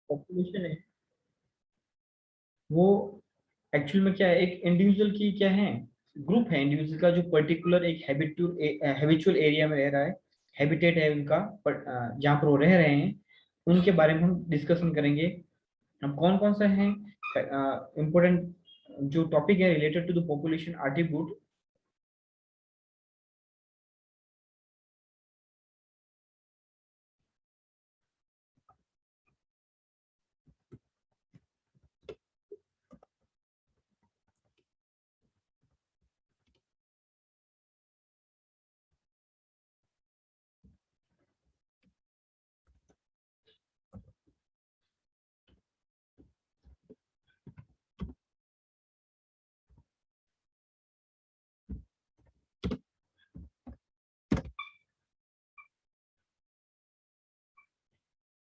Population है वो actual में क्या है, एक इंडिविजुअल की क्या है, ग्रुप है इंडिविजुअल का जो पर्टिकुलर एक हैबिचुअल एरिया में रह रहा है, हैबिटेट है उनका, जहाँ पर वो रह रहे हैं, उनके बारे में हम डिस्कशन करेंगे। हम कौन कौन सा है इम्पोर्टेंट जो टॉपिक है related to the population attribute.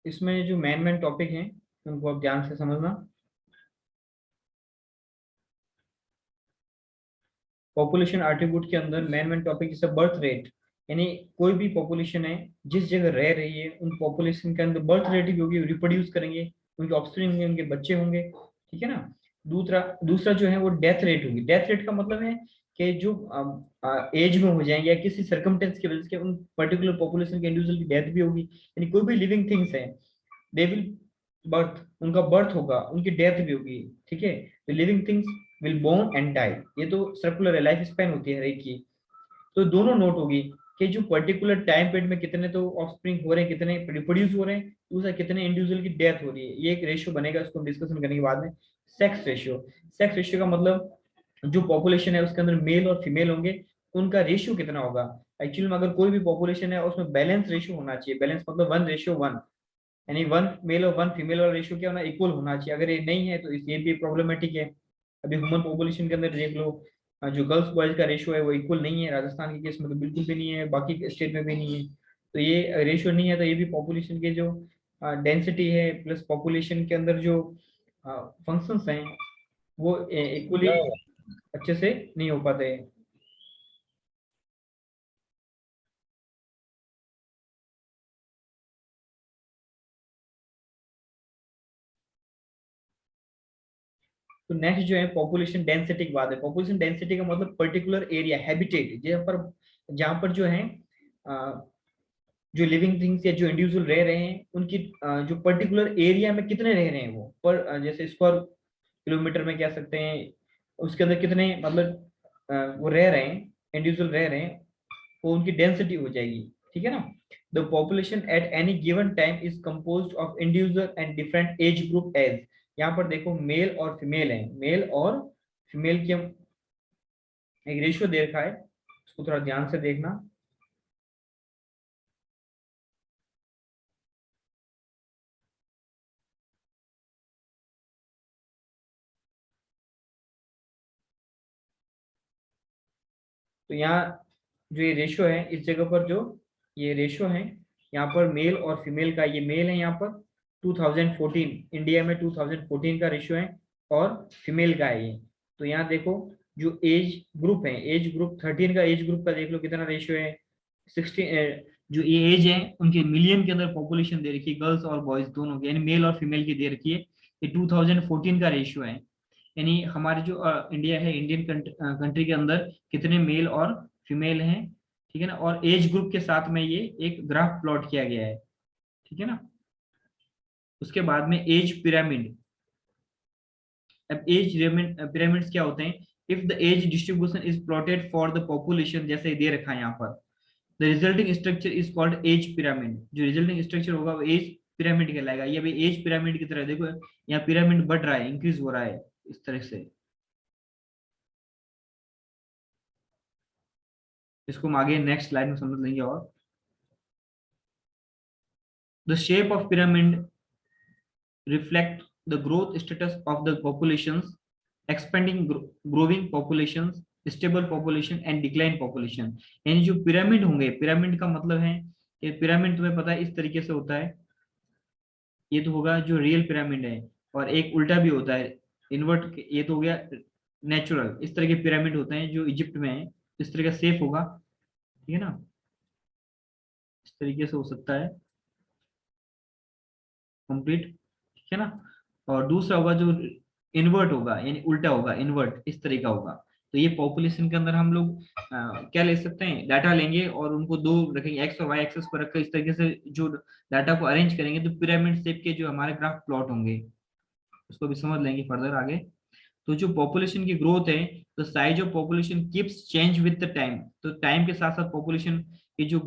इसमें जो मेन मेन टॉपिक हैं उनको आप ध्यान से समझना। पॉपुलेशन एट्रीब्यूट के अंदर मेन मेन टॉपिक जैसे बर्थ रेट, यानी कोई भी पॉपुलेशन है जिस जगह रह रही है उन पॉपुलेशन के अंदर बर्थ रेट भी होगी, रिप्रोड्यूस करेंगे, उनके ऑफस्प्रिंग होंगे, उनके बच्चे होंगे, ठीक है ना। दूसरा दूसरा जो है वो डेथ रेट होगी। डेथ रेट का मतलब है कि जो एज में हो जाएंगे या किसी सर्कमटेंस की वजह से उन पर्टिकुलर पॉपुलेशन के इंडिविजुअल की डेथ भी होगी, यानी कोई भी लिविंग थिंग्स है दे विल बर्थ, उनका बर्थ होगा, उनकी डेथ भी होगी, ठीक है। तो living things will born and die, ये तो सर्कुलर है, लाइफ स्पैन होती है हर एक की। तो दोनों नोट होगी कि जो पर्टिकुलर टाइम पीरियड में कितने तो ऑफस्प्रिंग हो रहे हैं, कितने रिप्रोड्यूस हो रहे हैं, दूसरा कितने इंडिविजुअल की डेथ हो रही है। ये एक रेशियो बनेगा, इसको हम डिस्कशन करने के बाद में। सेक्स रेशियो, सेक्स रेशियो का मतलब जो पॉपुलेशन है उसके अंदर मेल और फीमेल होंगे, उनका रेशियो कितना होगा। एक्चुअली में अगर कोई भी पॉपुलेशन है उसमें बैलेंस रेशियो होना चाहिए। बैलेंस मतलब 1:1, यानी 1 मेल और 1 फीमेल वाला रेशियो क्या होना, इक्वल होना चाहिए। अगर ये नहीं है तो ये भी प्रॉब्लमेटिक है। अभी ह्यूमन पॉपुलेशन के अंदर देख लो, जो गर्ल्स बॉयज का रेशियो है वो इक्वल नहीं है। राजस्थान के केस में तो बिल्कुल भी नहीं है, बाकी स्टेट में भी नहीं है। तो ये रेशियो नहीं है, तो ये भी पॉपुलेशन के जो डेंसिटी है प्लस पॉपुलेशन के अंदर जो फंक्शंस हैं वो इक्वली अच्छे से नहीं हो पाते हैं। तो नेक्स्ट जो है पॉपुलेशन डेंसिटी की बात है। पॉपुलेशन डेंसिटी का मतलब पर्टिकुलर एरिया हैबिटेट, जहाँ पर जो है जो लिविंग थिंग्स या जो इंडिविजुअल रह रहे हैं उनकी जो पर्टिकुलर एरिया में कितने रह रहे हैं वो पर जैसे स्क्वायर किलोमीटर में कह सकते हैं, उसके अंदर कितने मतलब वो रह रहे हैं, इंडिविजुअल रह रहे हैं, वो उनकी डेंसिटी हो जाएगी, ठीक है ना। The population at any given time is composed of individual and different age group age. यहाँ पर देखो मेल और फीमेल है, मेल और फीमेल की हम एक रेशियो दे रखा है, उसको थोड़ा ध्यान से देखना। तो यहाँ जो ये रेशियो है इस जगह पर जो ये रेशियो है यहाँ पर मेल और फीमेल का, ये मेल है यहाँ पर 2014 इंडिया में 2014 का रेशियो है, और फीमेल का है ये। तो यहाँ देखो जो एज ग्रुप है, एज ग्रुप 13 का एज ग्रुप का देख लो कितना रेशियो है 16। जो ये एज है उनके मिलियन के अंदर पॉपुलेशन दे रखी है, गर्ल्स और बॉयज दोनों की, यानी मेल और फीमेल की दे रखी है। ये 2014 का रेशियो है, यानी हमारे जो इंडिया है, इंडियन कंट्री के अंदर कितने मेल और फीमेल हैं, ठीक है ना। और एज ग्रुप के साथ में ये एक ग्राफ प्लॉट किया गया है, ठीक है ना। उसके बाद में एज पिरामिड। अब एज पिरामिड्स क्या होते हैं, if the age distribution is plotted for the population, जैसे दे रखा है यहाँ पर, the resulting structure is called age pyramid. जो रिजल्टिंग स्ट्रक्चर होगा वो एज पिरामिड कहलाएगा। ये भी एज पिरामिड की तरह देखो, यहाँ पिरामिड बढ़ रहा है, इंक्रीज हो रहा है इस तरह से। इसको हम आगे नेक्स्ट स्लाइड में समझ लेंगे। और the shape of pyramid reflect the growth status of the populations, expanding growing populations, stable population and decline population। यानी जो पिरामिड होंगे, पिरामिड का मतलब है कि पिरामिड तुम्हें पता है इस तरीके से होता है, ये तो होगा जो रियल पिरामिड है, और एक उल्टा भी होता है इन्वर्ट, ये तो हो गया नेचुरल। इस तरह के पिरामिड होते हैं जो इजिप्ट में है, इस तरह का शेप होगा, ठीक है ना, इस तरीके से हो सकता है कंप्लीट। है ना। और दूसरा होगा जो इन्वर्ट होगा, यानी उल्टा होगा, इन्वर्ट इस तरह का होगा। तो ये पॉपुलेशन के अंदर हम लोग क्या ले सकते हैं, डाटा लेंगे और उनको दो रखेंगे, एक्स और वाई एक्सेस पर रखकर इस तरीके से जो डाटा को अरेंज करेंगे तो पिरामिड शेप के जो हमारे ग्राफ प्लॉट होंगे, उसको भी समझ लेंगे फर्दर आगे। तो जो पॉपुलेशन की ग्रोथ है, तो size of population keeps change with the time. तो टाइम के साथ साथ पॉपुलेशन की जो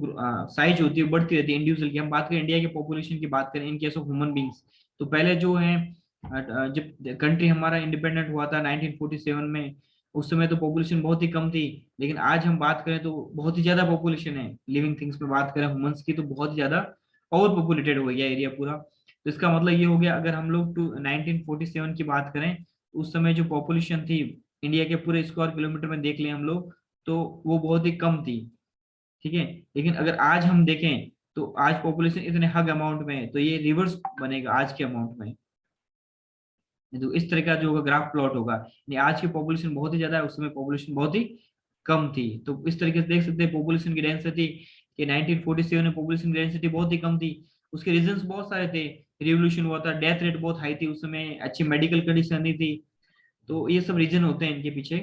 साइज होती है बढ़ती रहती है इंडिविजुअल की। हम बात करें इंडिया की पॉपुलेशन की बात करें in case of human beings, तो पहले जो है जब कंट्री हमारा इंडिपेंडेंट हुआ था 1947 में, उस समय तो पॉपुलेशन बहुत ही कम थी। लेकिन आज हम बात करें तो बहुत ही ज्यादा पॉपुलेशन है, लिविंग थिंग्स में बात करें ह्यूमंस की तो बहुत ही ज्यादा ओवर पॉपुलेटेड हो गया एरिया पूरा। तो इसका मतलब ये हो गया, अगर हम लोग टू 1947 की बात करें, उस समय जो पॉपुलेशन थी इंडिया के पूरे स्क्वायर किलोमीटर में देख लें हम लोग, तो वो बहुत ही कम थी, ठीक है। लेकिन अगर आज हम देखें तो आज पॉपुलेशन इतने हग अमाउंट में है, तो ये रिवर्स बनेगा आज के अमाउंट में। तो इस तरह का जो होगा ग्राफ प्लॉट होगा, यानी आज की पॉपुलेशन बहुत ही ज्यादा है, उस समय पॉपुलेशन बहुत ही कम थी। तो इस तरीके से देख सकते हैं पॉपुलेशन की डेंसिटी कि 1947 में पॉपुलेशन की डेंसिटी बहुत ही कम थी। उसके रीजंस बहुत सारे थे, रिवोल्यूशन हुआ था, डेथ रेट बहुत हाई थी उस समय, अच्छी मेडिकल कंडीशन नहीं थी। तो ये सब रीजन होते हैं इनके पीछे।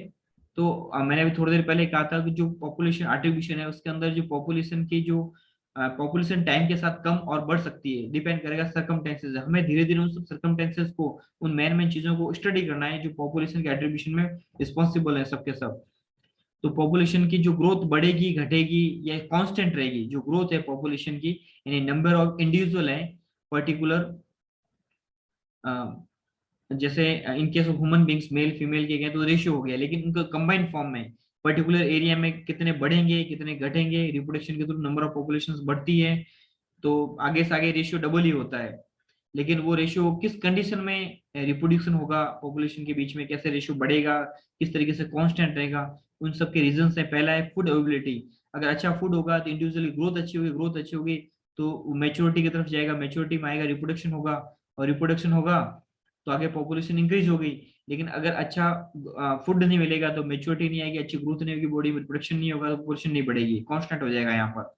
तो मैंने अभी थोड़ी देर पहले कहा था कि जो पॉपुलेशन आर्टिफिशियल है उसके अंदर जो पॉपुलेशन की जो पॉपुलेशन टाइम के साथ कम और बढ़ सकती है, डिपेंड करेगा सरकमटेंसेस। हमें धीरे धीरे उन सब सरकमटेंसेस को, उन मेन मेन चीजों को स्टडी करना है जो पॉपुलेशन के एट्रीब्यूशन में रिस्पॉन्सिबल है सबके सब। तो पॉपुलेशन की जो ग्रोथ बढ़ेगी घटेगी या कांस्टेंट रहेगी, जो ग्रोथ है पॉपुलेशन की, यानी नंबर ऑफ इंडिविजुअल है पर्टिकुलर, जैसे in case of human beings male female के गए तो रेशियो हो गया, लेकिन उनका कंबाइंड फॉर्म में पर्टिकुलर एरिया में कितने बढ़ेंगे कितने घटेंगे, रिप्रोडक्शन के थ्रू नंबर ऑफ पॉपुलेशन बढ़ती है तो आगे से आगे रेशियो डबल ही होता है। लेकिन वो रेशियो किस कंडीशन में रिप्रोड्यूक्शन होगा पॉपुलेशन के बीच में, कैसे रेशियो बढ़ेगा, किस तरीके से कांस्टेंट रहेगा, उन सब के रीजन है। पहला है फूड अवेलेबिलिटी। अगर अच्छा फूड होगा तो इंडिविजुअल की ग्रोथ अच्छी होगी, ग्रोथ अच्छी होगी तो मेच्योरिटी की तरफ जाएगा, मेच्योरिटी में आएगा रिप्रोडक्शन होगा, और रिप्रोडक्शन होगा तो आगे पॉपुलेशन इंक्रीज हो गई। लेकिन अगर अच्छा फूड नहीं मिलेगा तो मेच्योरिटी नहीं आएगी, अच्छी ग्रोथ नहीं होगी, बॉडी में प्रोडक्शन नहीं होगा तो पॉपुलेशन नहीं बढ़ेगी, कांस्टेंट हो जाएगा यहाँ पर।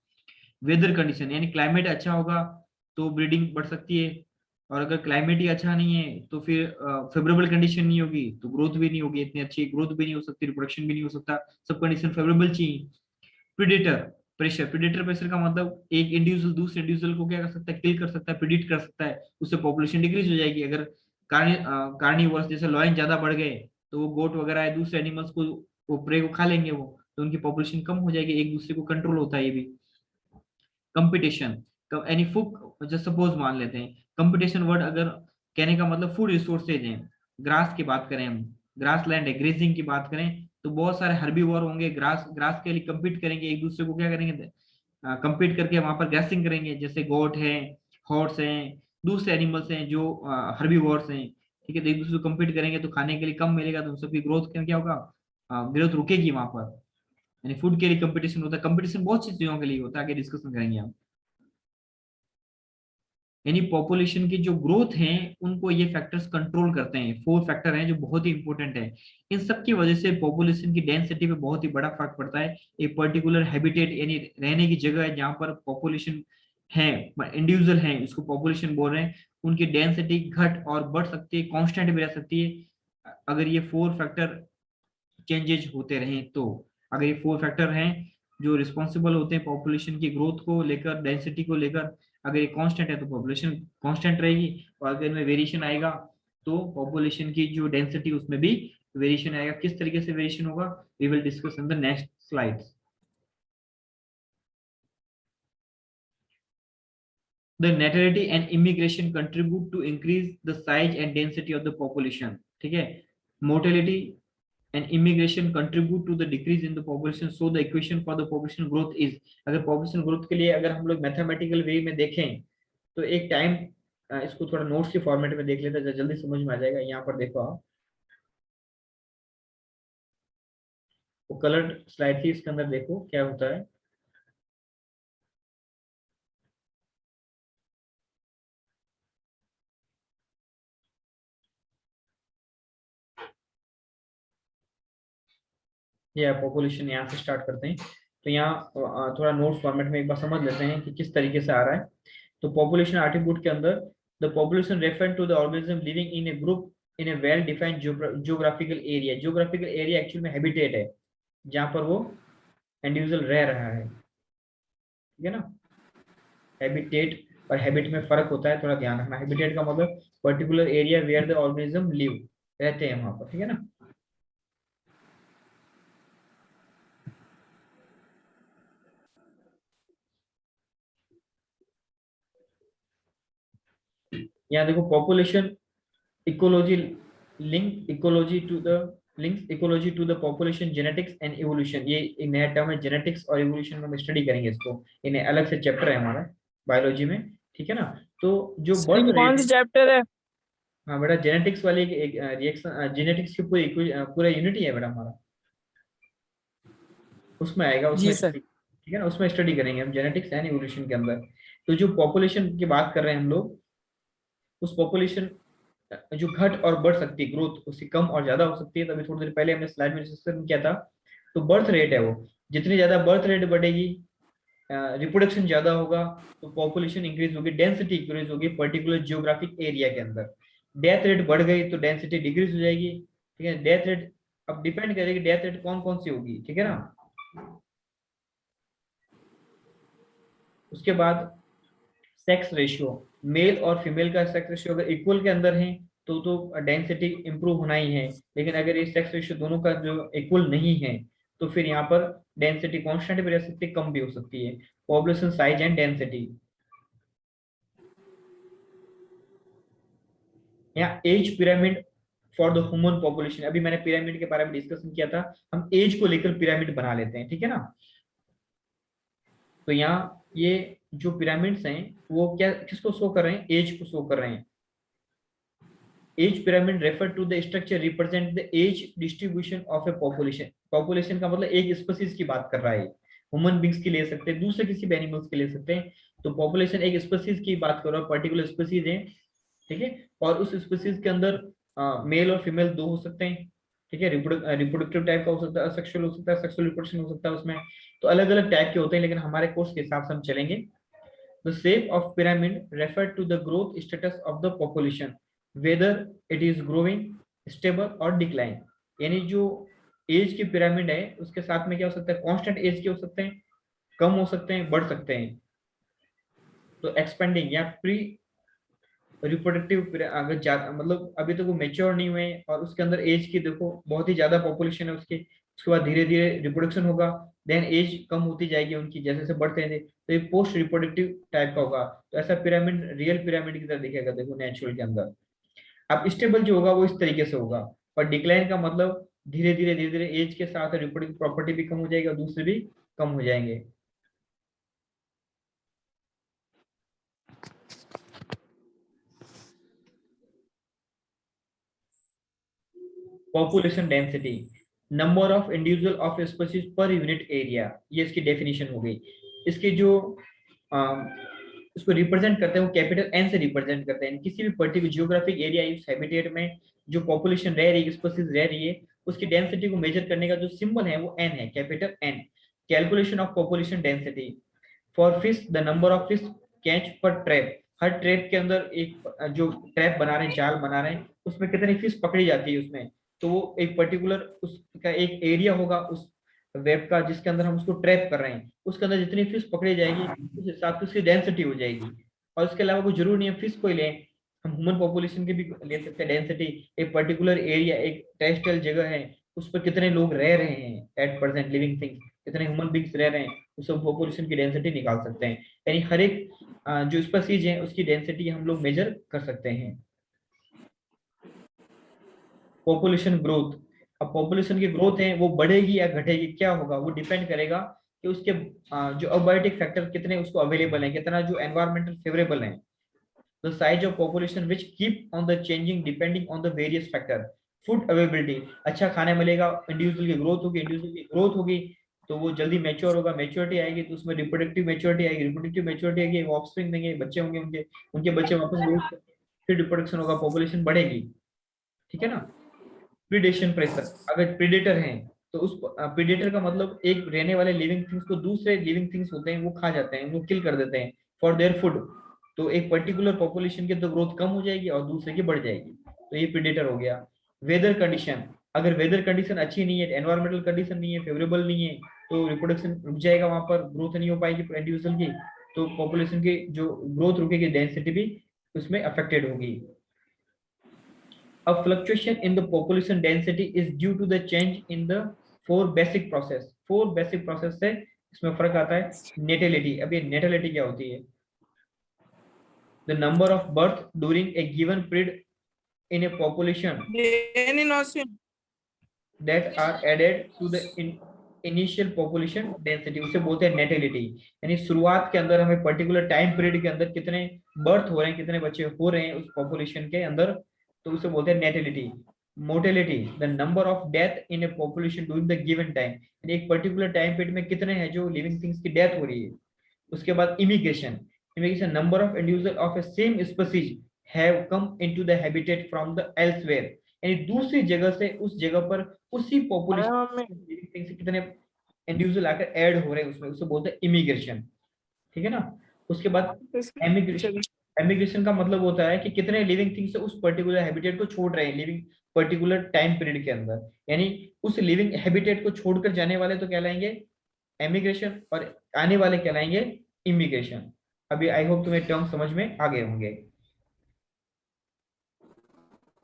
वेदर कंडीशन, यानी क्लाइमेट अच्छा होगा तो ब्रीडिंग बढ़ सकती है, और अगर क्लाइमेट ही अच्छा नहीं है तो फिर फेवरेबल कंडीशन नहीं होगी तो ग्रोथ भी नहीं होगी, इतनी अच्छी ग्रोथ भी नहीं हो सकती, रिप्रोडक्शन भी नहीं हो सकता, सब कंडीशन फेवरेबल चाहिए। प्रीडेटर प्रेशर, प्रीडेटर प्रेशर का मतलब एक इंडिविजुअल दूसरे इंडिविजुअल को क्या कर सकता है, किल कर सकता है, प्रिडिक्ट कर सकता है, उससे पॉपुलेशन डिक्रीज हो जाएगी। अगर कार्निवोरस जैसे लॉयन ज्यादा बढ़ गए तो वो गोट वगैरह है दूसरे एनिमल्स को, वो प्रे को खा लेंगे वो, तो उनकी पॉपुलेशन कम हो जाएगी, एक दूसरे को कंट्रोल होता है ये भी। कंपटीशन, यानी फूड, जैसे सपोज मान लेते हैं कंपटीशन वर्ड, अगर कहने का मतलब फूड रिसोर्सेज हैं, ग्रास की बात करें हम, ग्रास लैंड है, ग्रेजिंग की बात करें तो बहुत सारे हर्बीवोर होंगे, ग्रास ग्रास के लिए compete करेंगे, एक दूसरे को क्या करेंगे, compete करके वहां पर ग्रासिंग करेंगे, जैसे गोट है, हॉर्स हैं, दूसरे एनिमल्स हैं जो हर्बीवोर्स हैं, ठीक है। तो एक दूसरे को compete करेंगे तो खाने के लिए कम मिलेगा तो उन सबकी ग्रोथ क्या होगा, ग्रोथ रुकेगी वहां पर। यानी फूड के लिए कंपटीशन होता है, कंपटीशन बहुत सी चीजों के लिए होता है, आगे डिस्कशन करेंगे हम। यानी पॉपुलेशन की जो ग्रोथ है उनको ये फैक्टर्स कंट्रोल करते हैं, फोर फैक्टर हैं जो बहुत ही इंपॉर्टेंट है। इन सब की वजह से पॉपुलेशन की डेंसिटी पे बहुत ही बड़ा फर्क पड़ता है। एक पर्टिकुलर हैबिटेट यानी रहने की जगह है जहाँ पर पॉपुलेशन है, इंडिविजुअल है, उसको पॉपुलेशन बोल रहे हैं, उनकी डेंसिटी घट और बढ़ सकती है, कांस्टेंट भी रह सकती है अगर ये फोर फैक्टर चेंजेज होते रहें तो। अगर ये फोर फैक्टर हैं जो रिस्पॉन्सिबल होते हैं पॉपुलेशन की ग्रोथ को लेकर, डेंसिटी को लेकर, अगर ये कांस्टेंट है तो पॉपुलेशन कांस्टेंट रहेगी, और अगर इनमें वेरिएशन आएगा तो पॉपुलेशन की जो डेंसिटी उसमें भी वेरिएशन आएगा। किस तरीके से वेरिएशन होगा, we will discuss in the next slides. The natality and immigration contribute to increase the size and density of the population, ठीक है। Mortality and immigration contribute to the decrease in the population, so the equation for the population growth is, अगर population growth के लिए अगर हम लोग mathematical वे में देखें तो एक टाइम, इसको थोड़ा नोट्स के फॉर्मेट में देख लेते हैं जल्दी समझ में आ जाएगा। यहाँ पर देखो आप, वो कलर्ड स्लाइड थी, इसके अंदर देखो क्या होता है। ये पॉपुलेशन यहाँ से स्टार्ट करते हैं। तो यहाँ थोड़ा नोट्स फॉर्मेट में एक बार समझ लेते हैं कि किस तरीके से आ रहा है। तो पॉपुलेशन एट्रीब्यूट के अंदर the population refer to the organism living in a group in a well defined geographical area. Geographical area actual में हैबिटेट है जहां पर वो इंडिविजुअल रह रहा है, ठीक है ना। हैबिटेट और हैबिट में फर्क होता है, थोड़ा ध्यान रखना। हैबिटेट का मतलब particular area where the organism live, रहते हैं वहां पर, ठीक है ना। यहाँ देखो population ecology link ecology to the links ecology to the population genetics and evolution. ये एक नया टर्म है, जेनेटिक्स और इवोल्यूशन में हम स्टडी करेंगे इसको, इन्हें अलग से चैप्टर है हमारा बायोलॉजी में, ठीक है ना। तो जो सर बर्थ ये कौन रेट सा है, चैप्टर है? हाँ बेटा जेनेटिक्स वाले एक रिएक्शन, जेनेटिक्स की पूरी पूरा यूनिटी है बेटा हमारा, उसमें आएगा, उसमें जी सर। स्टडी, ठीक है ना, उसमें स्टडी करेंगे हम जेनेटिक्स एंड इवोल्यूशन के अंदर। तो जो पॉपुलेशन की बात कर रहे हैं हम लोग, उस पॉपुलेशन जो घट और बढ़ सकती है, ग्रोथ उससे कम और ज्यादा हो सकती है। तभी थोड़ी देर पहले हमने स्लाइड में डिस्कशन किया था। तो बर्थ रेट है वो, जितनी ज्यादा बर्थ रेट बढ़ेगी, रिप्रोडक्शन ज्यादा होगा, तो पॉपुलेशन इंक्रीज होगी, डेंसिटी इंक्रीज होगी पर्टिकुलर जियोग्राफिक एरिया के अंदर। डेथ रेट बढ़ गई तो डेंसिटी डिक्रीज हो जाएगी, ठीक है। डेथ रेट अब डिपेंड करेगी डेथ रेट कौन कौन सी होगी, ठीक है ना। उसके बाद सेक्स रेशियो, मेल और फीमेल का सेक्स रेशियो अगर इक्वल के अंदर है तो डेंसिटी इंप्रूव होना ही है। लेकिन अगर ये सेक्स रेशियो दोनों का जो इक्वल नहीं है तो फिर यहाँ पर डेंसिटी कांस्टेंट भी रह सकती है, कम भी हो सकती है। पॉपुलेशन साइज एंड डेंसिटी, यहाँ age pyramid for the human population. अभी मैंने पिरामिड के बारे में डिस्कशन किया था, हम एज को लेकर पिरामिड बना लेते हैं, ठीक है ना। तो यहाँ ये जो पिरामिड्स हैं वो क्या किसको शो कर रहे हैं, एज को शो कर रहे हैं। Age pyramid refer to the structure represent the age distribution of a population. Population का मतलब एक स्पीसीज की बात कर रहा है, ह्यूमन बींग्स की ले सकते हैं, दूसरे किसी भी एनिमल्स की ले सकते हैं। तो पॉपुलेशन एक स्पीसीज की बात कर रहा है, पर्टिकुलर स्पीसीज है, ठीक है। और उस स्पीसीज के अंदर मेल और फीमेल दो हो सकते हैं, ठीक है। रिप्रोडक्टिव टाइप का हो सकता है, सेक्सुअल हो सकता है, सेक्सुअल रिप्रोडक्शन हो सकता है उसमें। तो अलग अलग टाइप के होते हैं, लेकिन हमारे कोर्स के हिसाब से हम चलेंगे। The shape of pyramid refer to the growth status of the population, whether it is growing, stable or decline। यानी जो एज की पिरामिड है उसके साथ में क्या हो सकता है, कांस्टेंट एज के हो सकते हैं, कम हो सकते हैं, बढ़ सकते हैं। तो एक्सपेंडिंग या प्री रिप्रोडक्टिव अगर ज्यादा मतलब अभी तक वो मेच्योर नहीं हुए और उसके अंदर एज की देखो बहुत ही ज्यादा पॉपुलेशन है उसकी, उसके बाद धीरे धीरे रिप्रोडक्शन होगा, देन एज कम होती जाएगी उनकी जैसे जैसे बढ़ते हैं, तो ये पोस्ट रिप्रोडक्टिव टाइप का होगा। तो ऐसा पिरामिड रियल पिरामिड की तरह दिखेगा देखो नेचुरल के अंदर। अब स्टेबल जो होगा वो इस तरीके से होगा, और डिक्लाइन का मतलब धीरे धीरे एज के साथ रिप्रोडक्टिव प्रॉपर्टी भी कम हो जाएगी और दूसरे भी कम हो जाएंगे। Population density, number of individual of species per unit area, ये इसकी डेफिनेशन हो गई। इसके जो इसको रिप्रेजेंट करते हैं वो कैपिटल एन से रिप्रेजेंट करते हैं। किसी भी पर्टिकुलर जियोग्राफिक एरिया उस हैबिटेट में जो पॉपुलेशन रह रही है, स्पीसीज रह रही है, उसकी डेंसिटी को मेजर करने का जो सिंबल है वो एन है, capital N. Calculation of population density for fish, the number of fish catch per trap. हर ट्रैप के अंदर एक जो ट्रैप बना रहे हैं, जाल बना रहे हैं, उसमें कितनी फिश पकड़ी जाती है उसमें। तो वो एक पर्टिकुलर उसका एक एरिया होगा उस वेब का जिसके अंदर हम उसको ट्रैप कर रहे हैं, उसके अंदर जितनी फिश पकड़ी जाएगी उस हिसाब से उसकी डेंसिटी हो जाएगी। और इसके अलावा कोई जरूरी नहीं है फिश को ही लें, हम ह्यूमन पॉपुलेशन की भी ले सकते हैं डेंसिटी। एक पर्टिकुलर एरिया, एक टेरेस्ट्रियल जगह है, उस पर कितने लोग रह रहे हैं एट प्रेजेंट लिविंग थिंग्स, कितने ह्यूमन बींग्स रह रहे हैं, उस पॉपुलेशन की डेंसिटी निकाल सकते हैं। यानी हर एक जो स्पीसीज है उसकी डेंसिटी हम लोग मेजर कर सकते हैं। पॉपुलेशन ग्रोथ, अब पॉपुलेशन की ग्रोथ है वो बढ़ेगी या घटेगी, क्या होगा वो डिपेंड करेगा कि उसके जो अबायोटिक फैक्टर कितने उसको अवेलेबल है, कितना जो एनवायरमेंटल फेवरेबल है। The size of population which keep on the changing depending on the various factor. Food availability, अच्छा खाने मिलेगा, इंडिविजुअल की ग्रोथ होगी, इंडिविजुअल की ग्रोथ होगी तो वो जल्दी मैच्योर होगा, मैच्योरिटी आएगी तो उसमें रिप्रोडक्टिव मैच्योरिटी आएगी, रिप्रोडक्टिव मैच्योरिटी आएगी, वो ऑफस्प्रिंग देंगे, बच्चे होंगे उनके, उनके बच्चे वापस ग्रोथ करेंगे, फिर रिप्रोडक्शन होगा, पॉपुलेशन बढ़ेगी, ठीक है ना। प्रीडेशन प्रेशर, अगर प्रीडेटर हैं तो उस प्रीडेटर का मतलब एक रहने वाले लिविंग थिंग्स को दूसरे लिविंग थिंग्स होते हैं वो खा जाते हैं, वो किल कर देते हैं फॉर देयर फूड। तो एक पर्टिकुलर पॉपुलेशन की तो ग्रोथ कम हो जाएगी और दूसरे की बढ़ जाएगी, तो ये प्रेडेटर हो गया। वेदर कंडीशन, अगर वेदर कंडीशन अच्छी नहीं है, एनवायरमेंटल कंडीशन नहीं है, फेवरेबल नहीं है, तो रिप्रोडक्शन रुक जाएगा, वहां पर ग्रोथ नहीं हो पाएगी इंडिविजुअल की, तो पॉपुलेशन की जो ग्रोथ रुकेगी, डेंसिटी भी उसमें अफेक्टेड होगी। A fluctuation in the population density is due to the change in the four basic process। Four basic process से इसमें फर्क आता है। नेटेलिटी, अब ये नेटेलिटी क्या होती है? The number of birth during a given period in a population that are added to the initial population density, उसे बोलते हैं नेटेलिटी। यानी शुरुआत के अंदर हमें पर्टिकुलर टाइम पीरियड के अंदर कितने बर्थ हो रहे हैं, कितने बच्चे हो रहे हैं उस पॉपुलेशन के अंदर, तो उसे बोलते हैं natality. Mortality, the number of death in A population during the given time, यानी एक पर्टिकुलर टाइम पीरियड में कितने हैं जो लिविंग थिंग्स की डेथ हो रही है। उसके बाद immigration, immigration number of individual of A same species have come into the habitat from the elsewhere, यानी दूसरी जगह से उस जगह पर उसी पॉपुलेशन से कितने इंडिविजुअल आकर ऐड हो रहे हैं उसमें, उसे बोलते हैं इमिग्रेशन। ठीक है ना। उसके बाद एमिग्रेशन, एमिग्रेशन का मतलब होता है कि कितने लिविंग थिंग्स उस पर्टिकुलर हैबिटेट को छोड़ रहे हैं लिविंग पर्टिकुलर टाइम पीरियड के अंदर, यानी उस लिविंग हैबिटेट को छोड़कर जाने वाले तो कहलाएंगे एमिग्रेशन, और आने वाले कहलाएंगे इमिग्रेशन। अभी आई होप तुम्हें टर्म समझ में आ गए होंगे।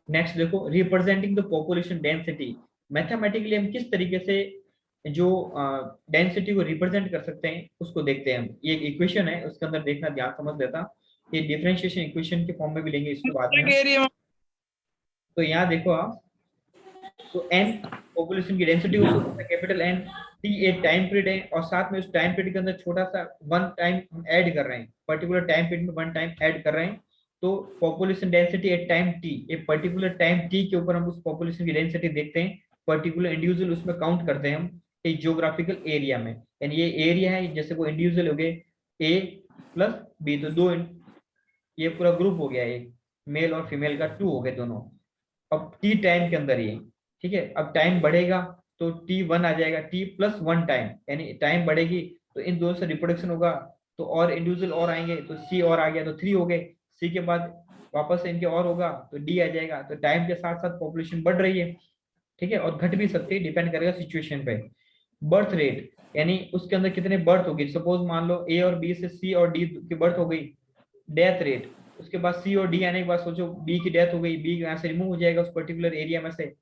नेक्स्ट देखो, representing the population density, mathematically हम किस तरीके से जो डेंसिटी को रिप्रेजेंट कर सकते हैं उसको देखते हैं। ये एक इक्वेशन है, उसके अंदर देखना, ध्यान समझ देता, ये डिफरेंशिएशन इक्वेशन के फॉर्म में भी लेंगे इसको बाद में। तो यहाँ देखो आप, तो एन पॉपुलेशन की डेंसिटी हो सकता है कैपिटल एन, टी एक टाइम पीरियड है, और साथ में उस टाइम पीरियड के अंदर छोटा सा वन टाइम हम ऐड कर रहे हैं, पर्टिकुलर टाइम पीरियड में वन टाइम ऐड कर रहे हैं, तो population density at time T, एक पर्टिकुलर टाइम टी के ऊपर हम उस पॉपुलेशन की डेंसिटी देखते हैं, पर्टिकुलर इंडिविजुअल उसमें काउंट करते हैं हम एक जियोग्राफिकल एरिया में, यानी ये एरिया है, जैसे वो इंडिविजुअल हो गए ए प्लस बी, तो दो, ये पूरा ग्रुप हो गया, एक मेल और फीमेल का टू हो गए दोनों। अब टी टाइम के अंदर ये, ठीक है, अब टाइम बढ़ेगा तो टी वन आ जाएगा, टी प्लस वन टाइम, यानी टाइम बढ़ेगी तो इन दोनों से रिप्रोडक्शन होगा, तो और इंडिविजुअल और आएंगे, तो सी और आ गया तो थ्री हो गए, सी के बाद वापस से इनके और होगा तो डी आ जाएगा, तो टाइम के साथ साथ पॉपुलेशन बढ़ रही है, ठीक है, और घट भी सकती है, डिपेंड करेगा सिचुएशन पे। बर्थ रेट, यानी उसके अंदर कितने बर्थ होगी, सपोज मान लो ए और बी से सी और डी की बर्थ हो गई। डेथ रेट, उसके बाद सी और डी आने के बाद सोचो बी की डेथ हो गई, बी यहाँ से रिमूव हो जाएगा उस पर्टिकुलर एरिया में से।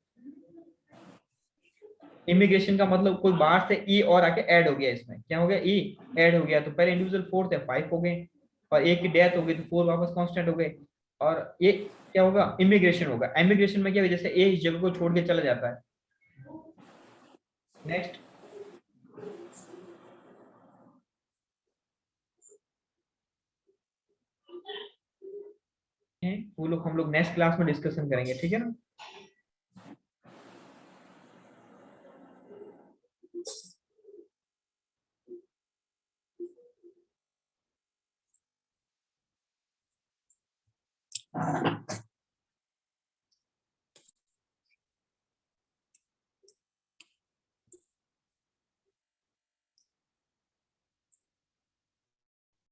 इमिग्रेशन का मतलब कोई बाहर से ई और आके ऐड हो गया, इसमें क्या हो गया, ई ऐड हो गया, तो पहले इंडिविजुअल फोर थे, फाइव हो गए, और एक की डेथ हो गई तो फोर वापस कांस्टेंट हो गए, और ये क्या होगा, इमिग्रेशन होगा। इमिग्रेशन में क्या है, जैसे ए इस जगह को छोड़ के चला जाता है। नेक्स्ट, वो लोग हम लोग नेक्स्ट क्लास में डिस्कशन करेंगे, ठीक है ना।